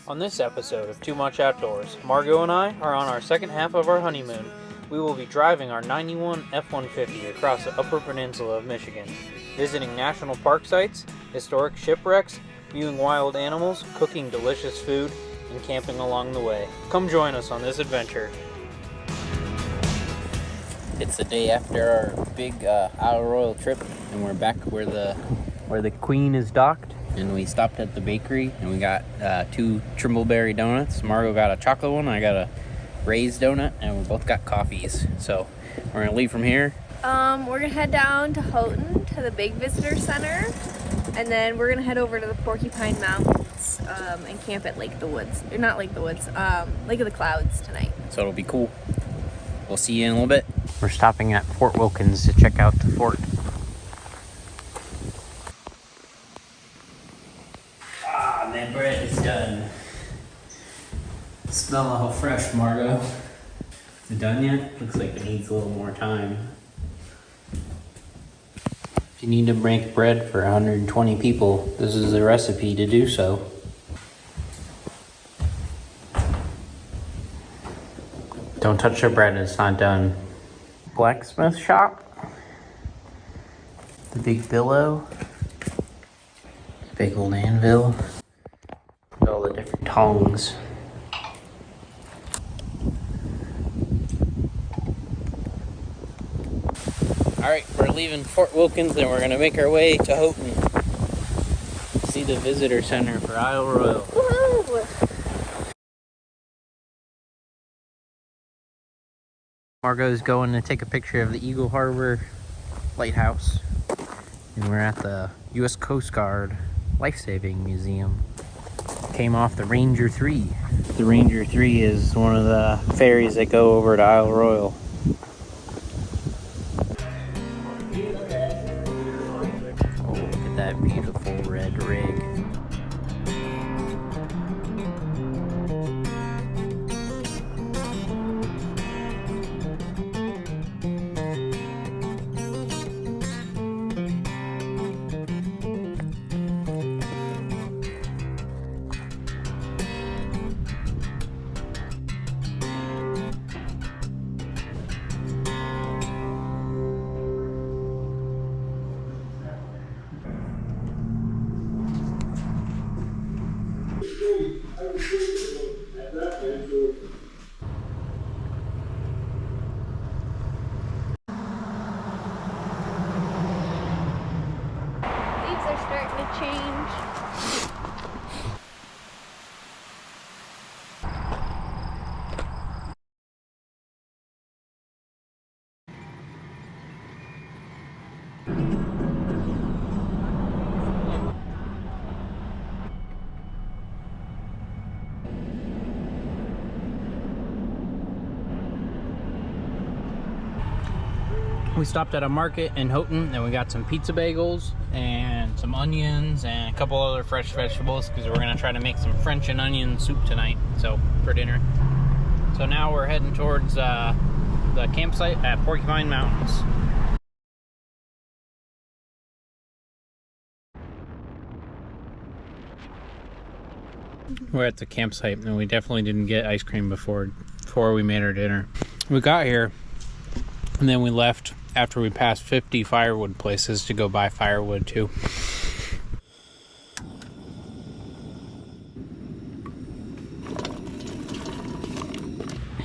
On this episode of Too Much Outdoors, Margot and I are on our second half of our honeymoon. We will be driving our 91 F-150 across the Upper Peninsula of Michigan, visiting national park sites, historic shipwrecks, viewing wild animals, cooking delicious food, and camping along the way. Come join us on this adventure. It's the day after our big Isle Royal trip, and we're back where the Queen is docked. And we stopped at the bakery, and we got 2 Trimbleberry donuts. Margot got a chocolate one, I got a raised donut, and we both got coffees. So we're gonna leave from here. We're gonna head down to Houghton to the big visitor center, and then we're gonna head over to the Porcupine Mountains and camp at Lake of the Woods. Or not Lake of the Woods, Lake of the Clouds tonight. So it'll be cool. We'll see you in a little bit. We're stopping at Fort Wilkins to check out the fort. Ah, that bread is done. Smell how fresh, Margot. Is it done yet? Looks like it needs a little more time. If you need to make bread for 120 people, this is the recipe to do so. Don't touch your bread, it's not done. Blacksmith shop. The big billow. Big old anvil. And all the different tongs. Alright, we're leaving Fort Wilkins and we're gonna make our way to Houghton. See the visitor center for Isle Royal. Woohoo! Margot's going to take a picture of the Eagle Harbor Lighthouse. And we're at the U.S. Coast Guard Life-Saving Museum. Came off the Ranger 3. The Ranger 3 is one of the ferries that go over to Isle Royal. Oh, look at that beautiful red rig. Leaves are starting to change. We stopped at a market in Houghton and we got some pizza bagels and some onions and a couple other fresh vegetables because we're gonna try to make some French and onion soup tonight, so for dinner. So now we're heading towards the campsite at Porcupine Mountains. We're at the campsite and we definitely didn't get ice cream before we made our dinner. We got here and then we left after we passed 50 firewood places to go buy firewood too.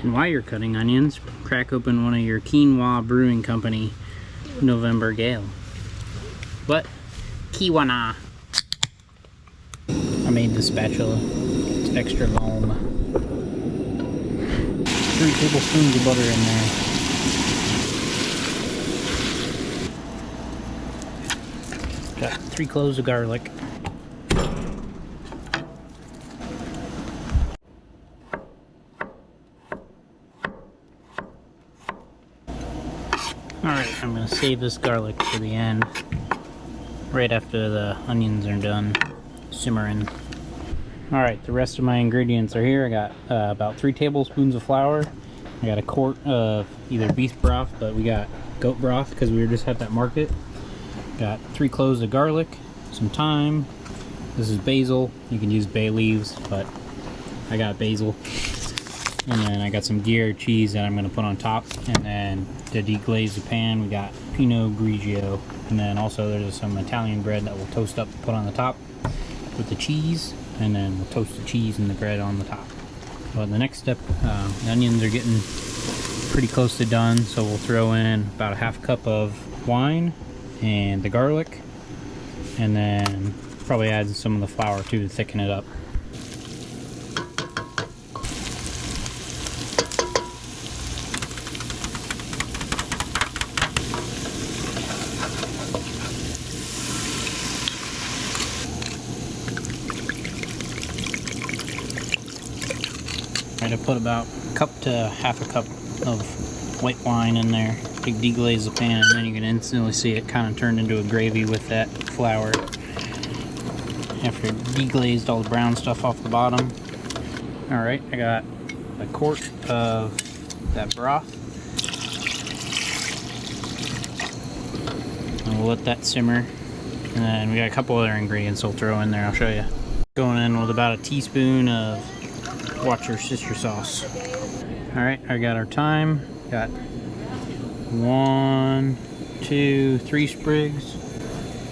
And while you're cutting onions, crack open one of your Quinoa Brewing Company November Gale. What? Kiwana. I made the spatula. It's extra long. 3 tablespoons of butter in there. Got 3 cloves of garlic. Alright, I'm going to save this garlic for the end, right after the onions are done simmering. Alright, the rest of my ingredients are here. I got about 3 tablespoons of flour. I got a quart of either beef broth, but we got goat broth because we were just at that market. Got 3 cloves of garlic, some thyme. This is basil. You can use bay leaves, but I got basil. And then I got some Gruyere cheese that I'm going to put on top. And then to deglaze the pan, we got Pinot Grigio. And then also there's some Italian bread that we'll toast up and put on the top with the cheese. And then we'll toast the cheese and the bread on the top. But the next step, the onions are getting pretty close to done. So we'll throw in about a half cup of wine and the garlic. And then probably add some of the flour too to thicken it up. I put about a cup to half a cup of white wine in there to deglaze the pan, and then you can instantly see it kind of turned into a gravy with that flour after it deglazed all the brown stuff off the bottom. Alright, I got a quart of that broth, and we'll let that simmer, and then we got a couple other ingredients we'll throw in there. I'll show you. Going in with about a teaspoon of Watch Your Sister sauce. Alright, I got our thyme. Got 1, 2, 3 sprigs.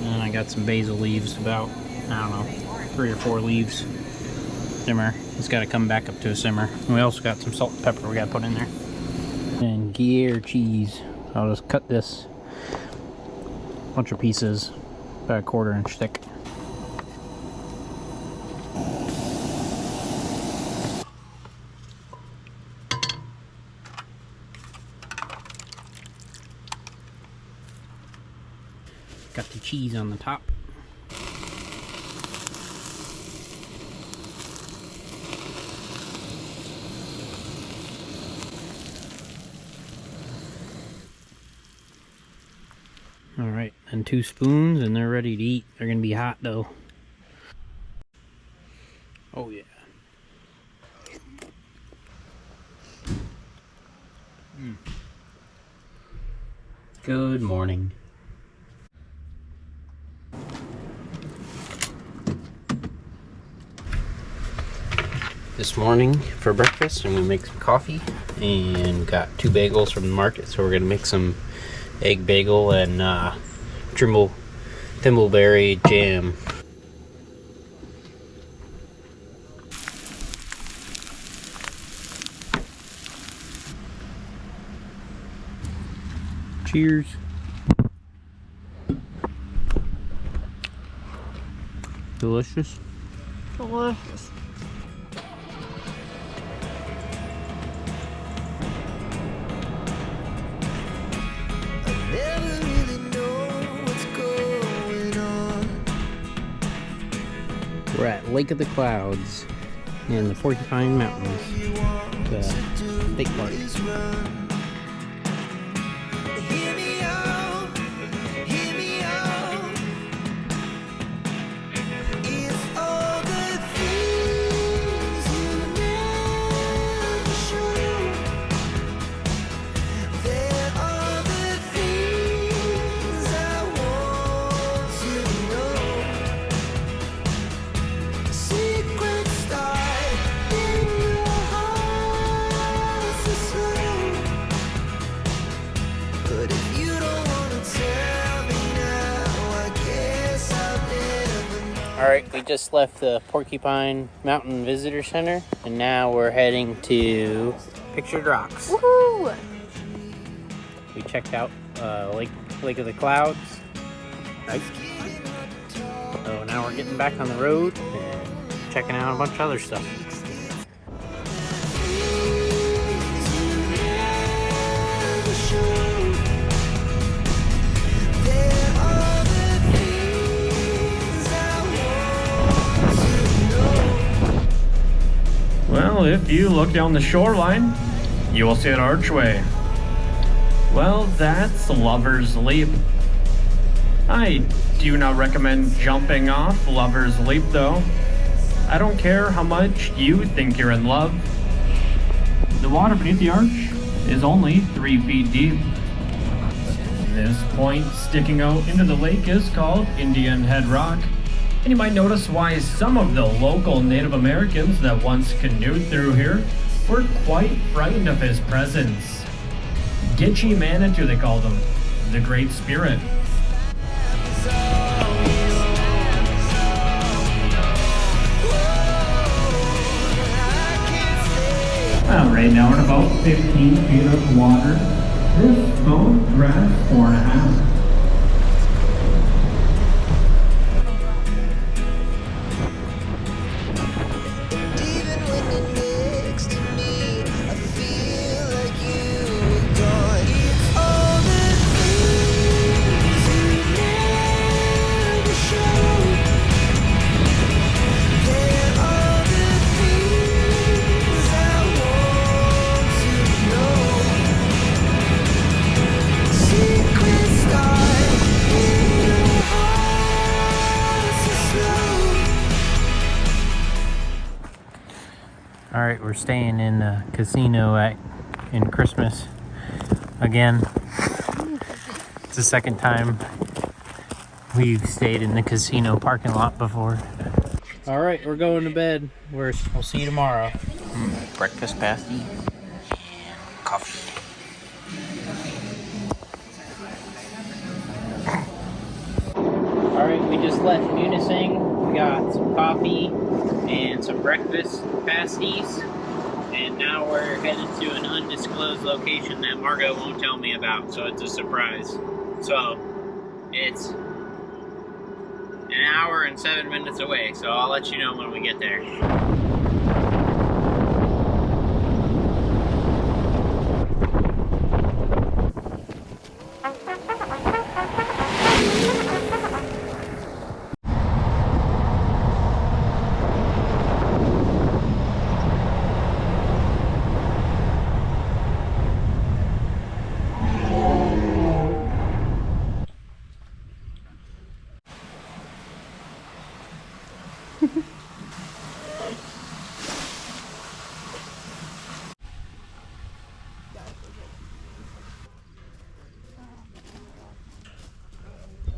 And I got some basil leaves, about, I don't know, 3 or 4 leaves. Simmer. It's got to come back up to a simmer. And we also got some salt and pepper we got to put in there. And Gruyere cheese. I'll just cut this bunch of pieces, about a 1/4 inch thick. Got the cheese on the top. Alright, and 2 spoons and they're ready to eat. They're gonna be hot though. Oh yeah. Good morning. This morning for breakfast, I'm gonna make some coffee, and got 2 bagels from the market, so we're gonna make some egg bagel and thimbleberry jam. Cheers. Delicious. Delicious. We're at Lake of the Clouds in the Porcupine Mountains, the state park. Alright, we just left the Porcupine Mountain Visitor Center, and now we're heading to Pictured Rocks. Woohoo! We checked out Lake of the Clouds. Right. So now we're getting back on the road and checking out a bunch of other stuff. Well, if you look down the shoreline, you will see an archway. Well, that's Lover's Leap. I do not recommend jumping off Lover's Leap, though. I don't care how much you think you're in love. The water beneath the arch is only 3 feet deep. This point sticking out into the lake is called Indian Head Rock. And you might notice why some of the local Native Americans that once canoed through here were quite frightened of his presence. Gitche Manitou, they called him, the Great Spirit. Well, right now we're at about 15 feet of water. This boat drags 4.5. All right, we're staying in the casino in Christmas again. It's the second time we've stayed in the casino parking lot before. All right, we're going to bed. We'll see you tomorrow. Breakfast pasty and coffee. All right, we just left Munising. We got some coffee and some breakfast pasties, and now we're headed to an undisclosed location that Margot won't tell me about, so it's a surprise. So it's an hour and 7 minutes away, so I'll let you know when we get there.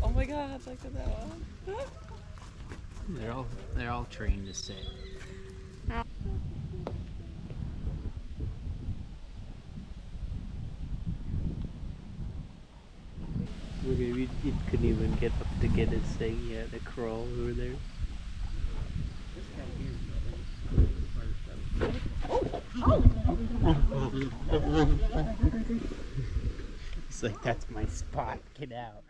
Oh my god, look at that one. They're all trained to sit. Look, it couldn't even get up to get his thing. He had to crawl over there. It's like, that's my spot. Get out.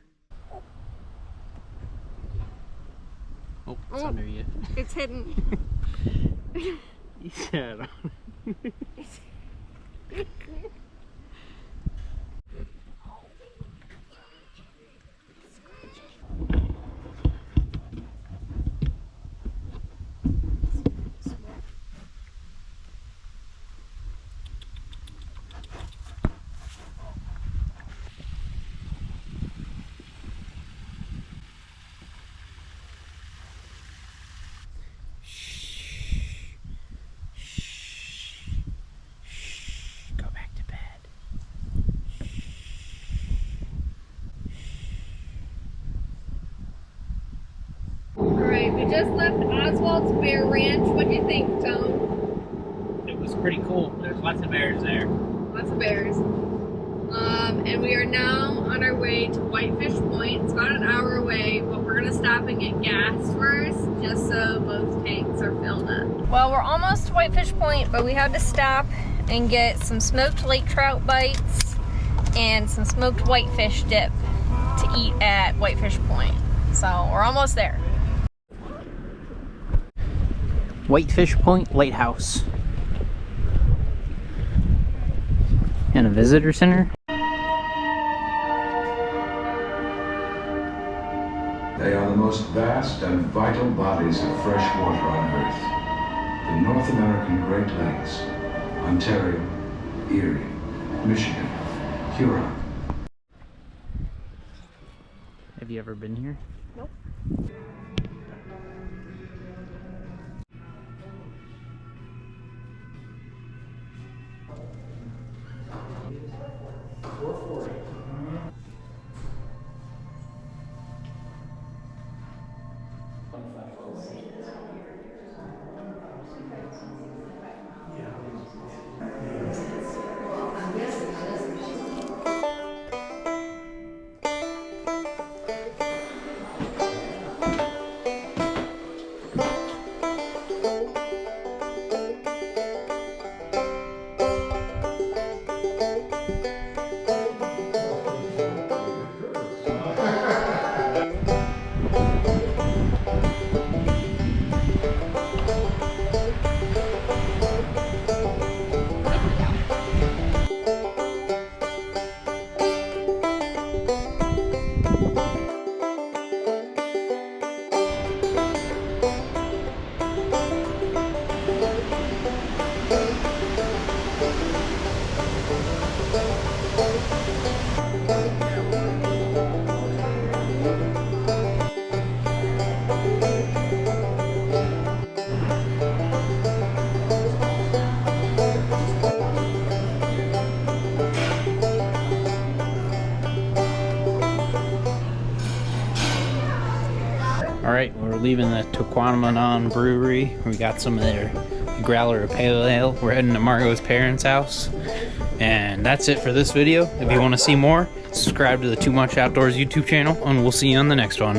Oh, it's under you. It's hidden. You sat on it. Alright, we just left Oswald's Bear Ranch. What do you think, Tone? It was pretty cool. There's lots of bears there. Lots of bears. And we are now on our way to Whitefish Point. It's about an hour away, but we're gonna stop and get gas first, just so both tanks are filled up. Well, we're almost to Whitefish Point, but we had to stop and get some smoked lake trout bites and some smoked whitefish dip to eat at Whitefish Point. So we're almost there. Whitefish Point Lighthouse. And a visitor center. They are the most vast and vital bodies of fresh water on Earth. The North American Great Lakes, Ontario, Erie, Michigan, Huron. Have you ever been here? Nope. Alright, we're leaving the Tahquamenon Brewery. We got some of their growler of pale ale. We're heading to Margot's parents' house. And that's it for this video. If you want to see more, subscribe to the Too Much Outdoors YouTube channel, and we'll see you on the next one.